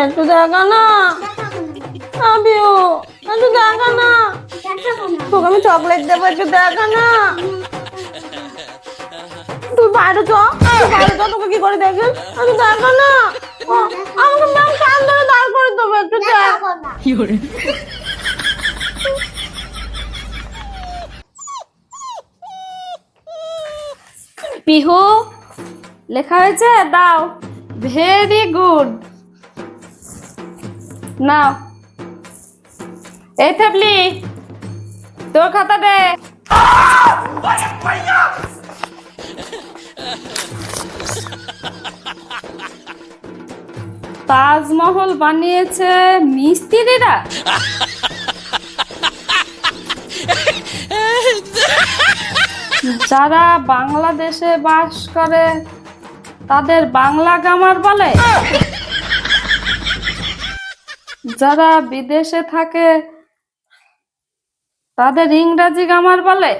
একটু দেখা না আবিও, একটু দেখা না। তোকে আমি চকলেট দেবো, একটু দেখা না। তুই বাইরে চ, তুই বাইরে চ, তোকে কি করে দেখে, একটু দেখা না। আমাকে ম্যাম কান ধরে দাঁড় করে দেবো, একটু দেখ। পিহু লেখা হয়েছে, দাও। Very good. নাও এই ফ্যাবলি, তোর খাতা দে। তাজমহল বানিয়েছে মিস্ত্রিরা। যারা বাংলাদেশে বাস করে তাদের বাংলা গ্রামার বলে, যারা বিদেশে থাকে তাদের ইংরাজি গ্রামার বলে।